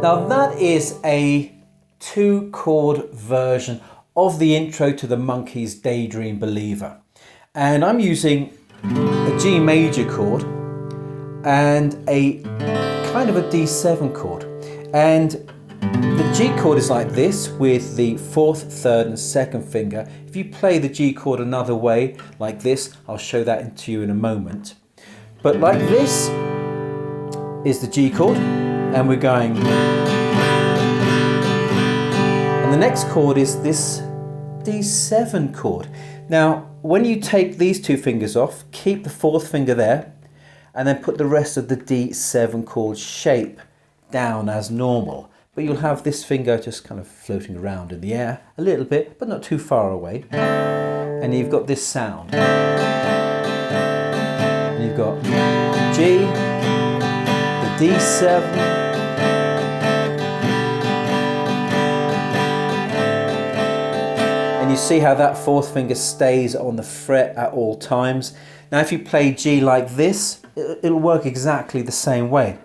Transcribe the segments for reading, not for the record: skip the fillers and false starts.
Now that is a 2-chord version of the intro to the Monkees' Daydream Believer. And I'm using a G major chord and a kind of a D7 chord. And the G chord is like this with the 4th, 3rd and 2nd finger. If you play the G chord another way, like this, I'll show that to you in a moment. But like this is the G chord, and we're going. And the next chord is this D7 chord. Now, when you take these 2 fingers off, keep the 4th finger there, and then put the rest of the D7 chord shape down as normal. But you'll have this finger just kind of floating around in the air a little bit, but not too far away. And you've got this sound. And you've got G, the D7, and you see how that 4th finger stays on the fret at all times. Now if you play G like this, it'll work exactly the same way.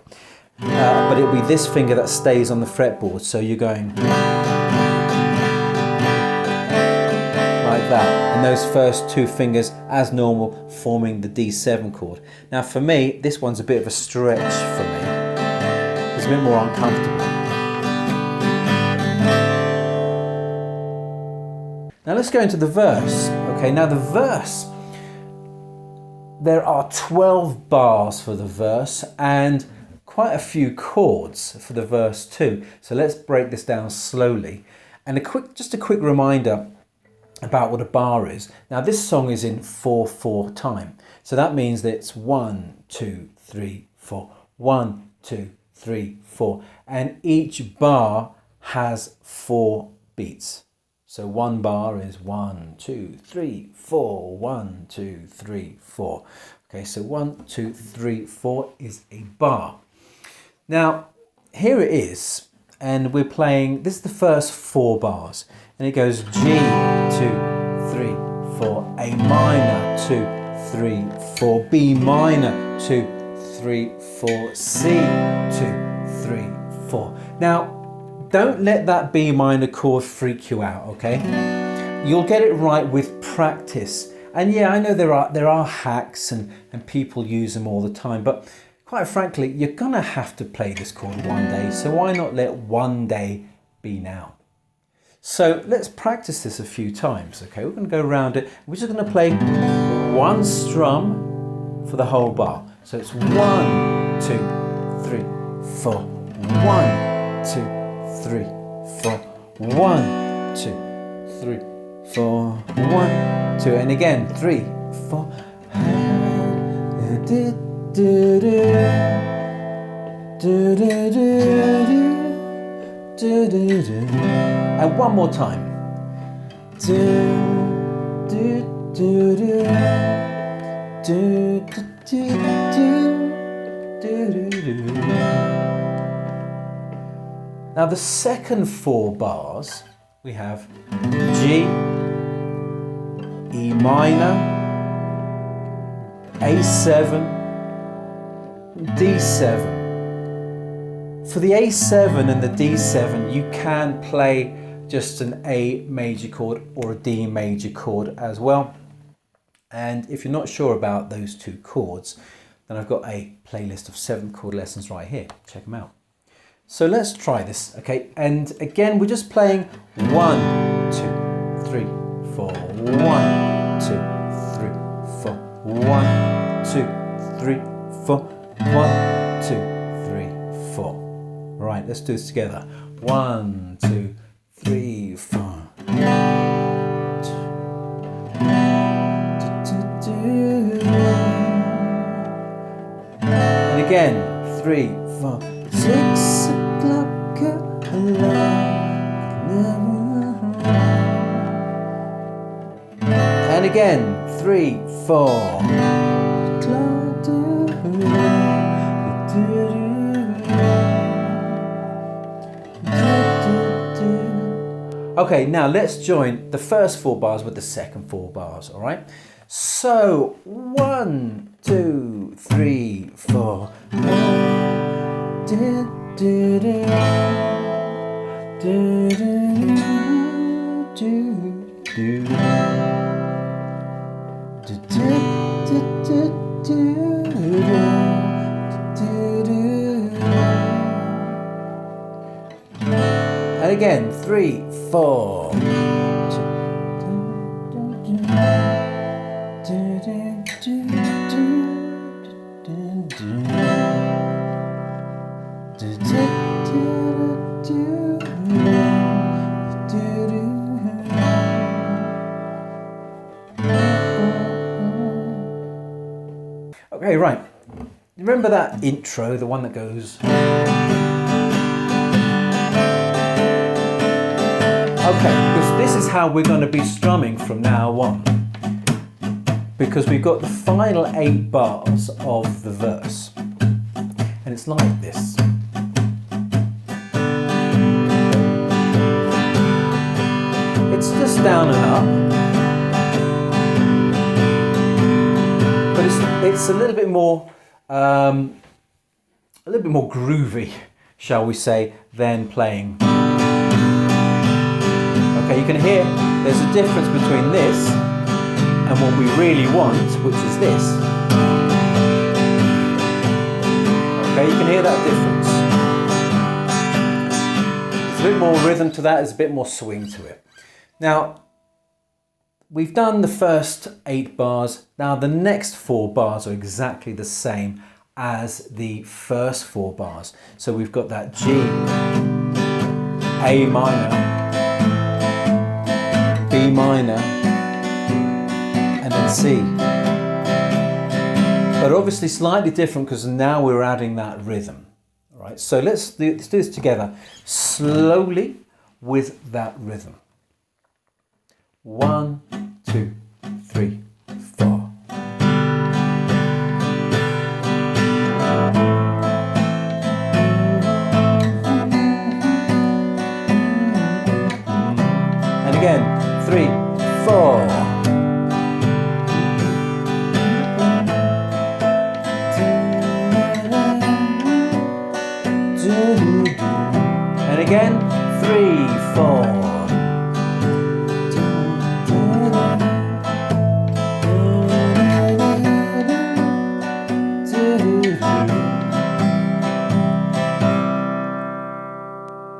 But it'll be this finger that stays on the fretboard, so you're going like that, and those first 2 fingers as normal forming the D7 chord. Now for me, this one's a bit of a stretch for me. It's a bit more uncomfortable. Now let's go into the verse. Okay, now the verse, there are 12 bars for the verse and quite a few chords for the verse too. So let's break this down slowly. And just a quick reminder about what a bar is. Now this song is in 4/4 time. So that means that it's 1, 2, 3, 4, 1, 2, 3, 4. And each bar has 4 beats. So one bar is 1, 2, 3, 4, 1, 2, 3, 4. Okay, so 1, 2, 3, 4 is a bar. Now, here it is, and we're playing, this is the first 4 bars, and it goes G, 2, 3, 4, A minor, 2, 3, 4, B minor, 2, 3, 4, C, 2, 3, 4. Now, don't let that B minor chord freak you out, okay? You'll get it right with practice. And yeah, I know there are hacks and people use them all the time, but quite frankly, you're gonna have to play this chord one day, so why not let one day be now? So let's practice this a few times, okay? We're gonna go around it. We're just gonna play 1 strum for the whole bar. So it's 1, 2, 3, 4, 1, 2, 3, 4, 1, 2, 3, 4, 1, 2, and again 3, 4. And one more time. Now the second 4 bars, we have G, E minor, A7, D7. For the A7 and the D7, you can play just an A major chord or a D major chord as well. And if you're not sure about those 2 chords, then I've got a playlist of 7 chord lessons right here. Check them out. So let's try this, okay? And again, we're just playing 1, 2, 3, 4, 1, 2, 3, 4, 1, 2, 3, 4, 1, 2, 3, 4. Right, let's do this together. 1, 2, 3, 4. And again, 3, 4, 6 o'clock and again, 3, 4. Okay, now let's join the first 4 bars with the second 4 bars, all right? So 1, 2, 3, 4. And again, 3, 4. Okay, right. Remember that intro, the one that goes... Okay, because this is how we're going to be strumming from now on. Because we've got the final 8 bars of the verse. And it's like this. It's just down and up. But it's a little bit more groovy, shall we say, than playing. Okay, you can hear there's a difference between this and what we really want, which is this. Okay, you can hear that difference. There's a bit more rhythm to that, there's a bit more swing to it. Now, we've done the first 8 bars. Now the next 4 bars are exactly the same as the first 4 bars. So we've got that G, A minor, B minor, and then C. But obviously slightly different because now we're adding that rhythm. All right, so let's do this together slowly with that rhythm. 1, 2, 3, 4. And again, 3, 4. And again, 3, 4.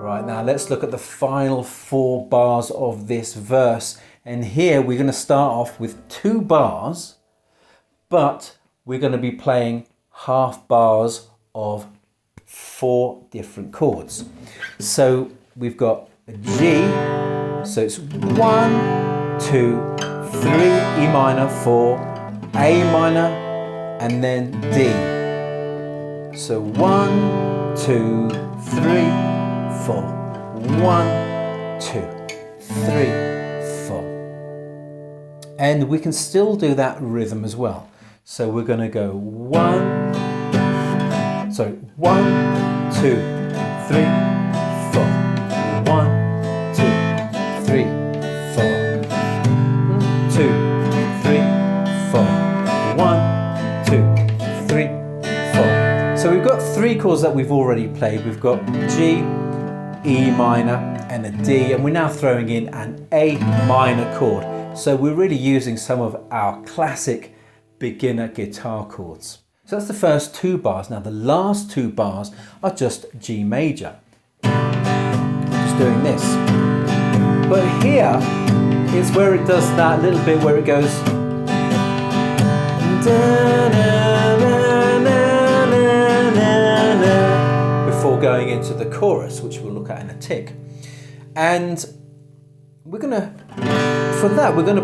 Right, now let's look at the final 4 bars of this verse. And here we're going to start off with 2 bars, but we're going to be playing half bars of 4 different chords. So we've got a G, so it's 1, 2, 3, E minor, 4, A minor, and then D. So 1, 2, 3, 4. 1, 2, 3, 4. And we can still do that rhythm as well. So we're going to go 1, 2, 3, 4. 1, 2, 3, 4. 2, 3, 4. 1, 2, 3, 4. So we've got 3 chords that we've already played. We've got G, E minor, and a D, and we're now throwing in an A minor chord. So we're really using some of our classic beginner guitar chords. So that's the first 2 bars. Now the last 2 bars are just G major. Just doing this. But here is where it does that little bit where it goes before going into the chorus, which we'll look at in a tick. And we're gonna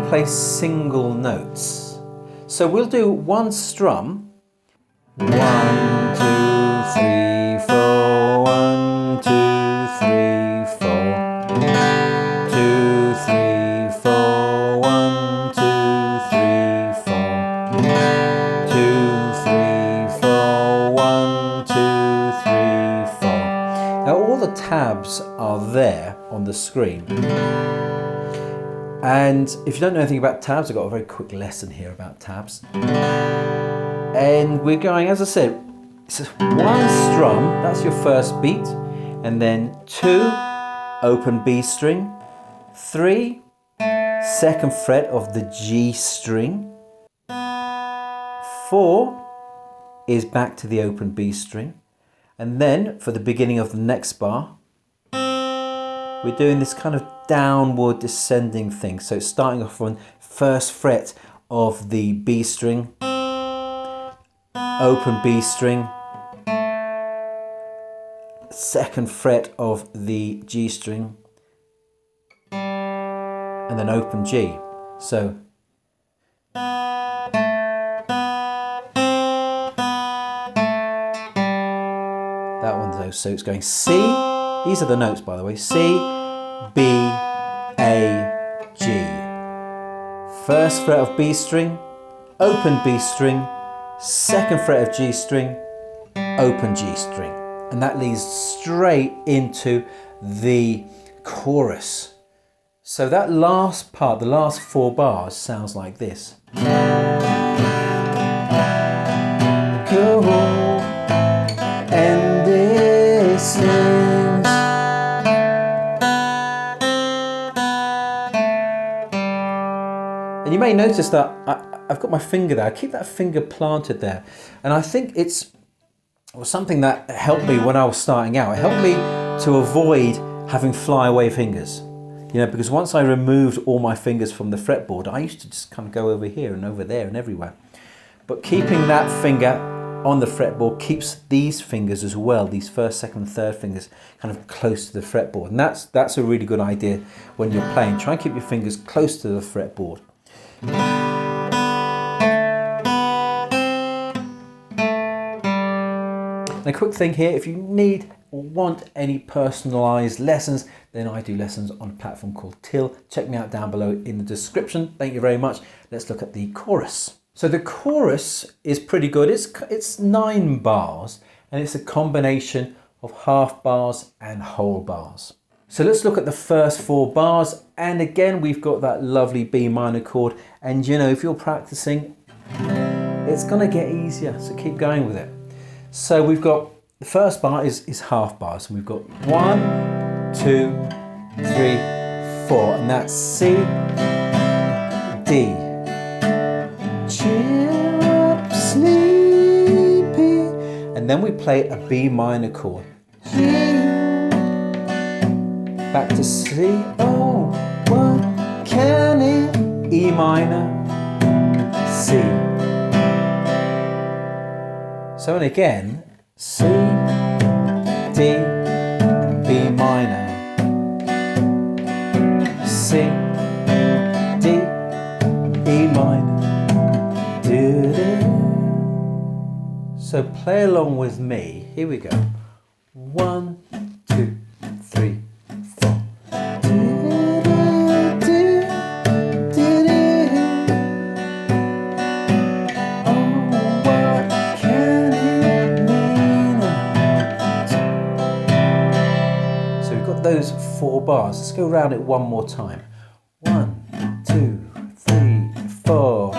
play single notes. So we'll do one strum. 1, 2, 3, 4. 1, 2, 3, 4. 2, 3, 4. 1, 2, 3, 4. 2, 3, 4. 1, 2, 3, 4. Now all the tabs are there on the screen. And if you don't know anything about tabs, I've got a very quick lesson here about tabs. And we're going, as I said, it's one strum, that's your first beat, and then 2, open B string, 3, second fret of the G string, 4 is back to the open B string, and then for the beginning of the next bar, we're doing this kind of downward descending thing. So it's starting off on first fret of the B string, open B string, second fret of the G string, and then open G. So that one though, so it's going C, these are the notes by the way, C, B, A, G. First fret of B string, open B string, second fret of G string, open G string. And that leads straight into the chorus. So that last part, the last 4 bars, sounds like this. Go and this sings. And you may notice that I've got my finger there. I keep that finger planted there. And I think it was something that helped me when I was starting out. It helped me to avoid having flyaway fingers. You know, because once I removed all my fingers from the fretboard, I used to just kind of go over here and over there and everywhere. But keeping that finger on the fretboard keeps these fingers as well, these first, second, and third fingers, kind of close to the fretboard. And that's a really good idea when you're playing. Try and keep your fingers close to the fretboard. And a quick thing here, if you need or want any personalized lessons, then I do lessons on a platform called Till. Check me out down below in the description. Thank you very much. Let's look at the chorus. So the chorus is pretty good. It's 9 bars and it's a combination of half bars and whole bars. So let's look at the first 4 bars, and again we've got that lovely B minor chord, and you know, if you're practicing, it's gonna get easier, so keep going with it. So we've got the first bar is half bars, and we've got 1, 2, 3, 4, and that's C, D. Cheer up, sleepy. And then we play a B minor chord. G. Back to C. Oh, what can it? E minor, C. So, and again, C, D, B minor, C, D, E minor. So play along with me. Here we go. 1, 2, 3, 4. Those 4 bars. Let's go around it one more time. 1, 2, 3, 4.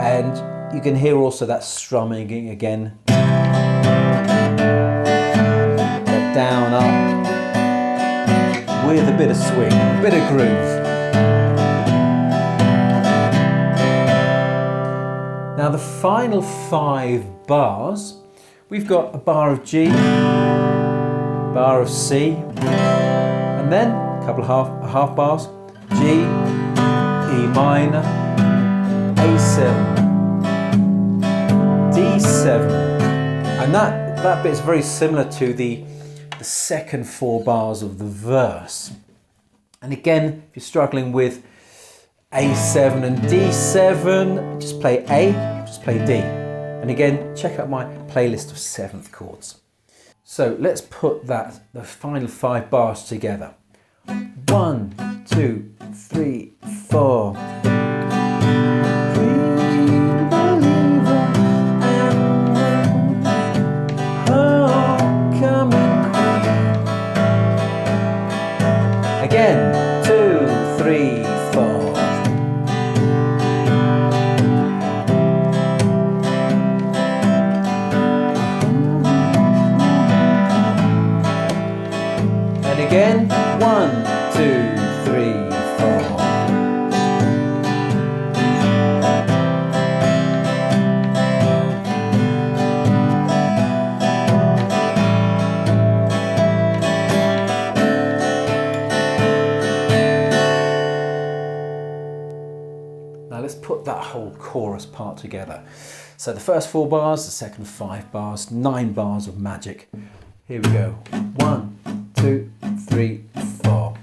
And you can hear also that strumming again. That down, up. With a bit of swing, a bit of groove. Now the final 5 bars, we've got a bar of G, bar of C, and then a couple of half bars, G, E minor, A7, D7, and that bit is very similar to the second 4 bars of the verse. And again, if you're struggling with A7 and D7, just play A, just play D. And again, check out my playlist of 7th chords. So let's put the final 5 bars together. 1, 2, 3, 4. Homecoming queen. again. 1, 2, 3, 4. Now let's put that whole chorus part together. So the first 4 bars, the second 5 bars, 9 bars of magic. Here we go. 1, 2, 3, 4.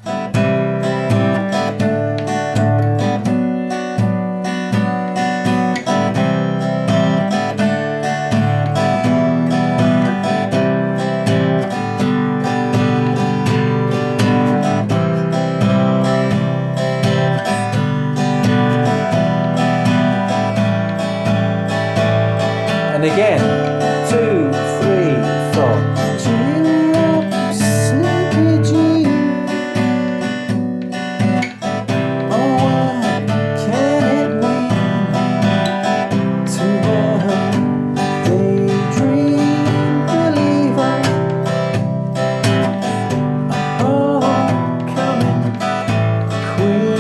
And again, 2, 3, 4. Cheer up, sleepy Jean. Oh, what can it mean to a daydream believer? A homecoming queen.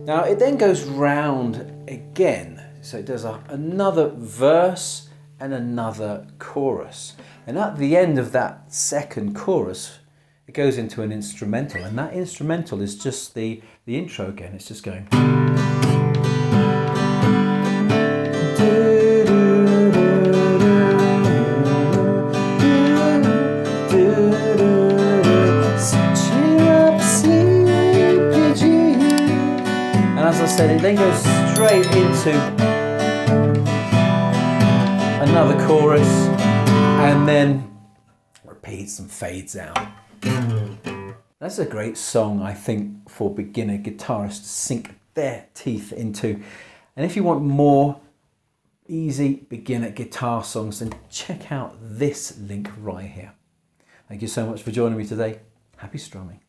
Now it then goes round again, so it does another verse and another chorus, and at the end of that second chorus it goes into an instrumental, and that instrumental is just the intro again. It's just going. And as I said, it then goes straight into another chorus and then repeats and fades out. That's a great song, I think, for beginner guitarists to sink their teeth into. And if you want more easy beginner guitar songs, then check out this link right here. Thank you so much for joining me today. Happy strumming.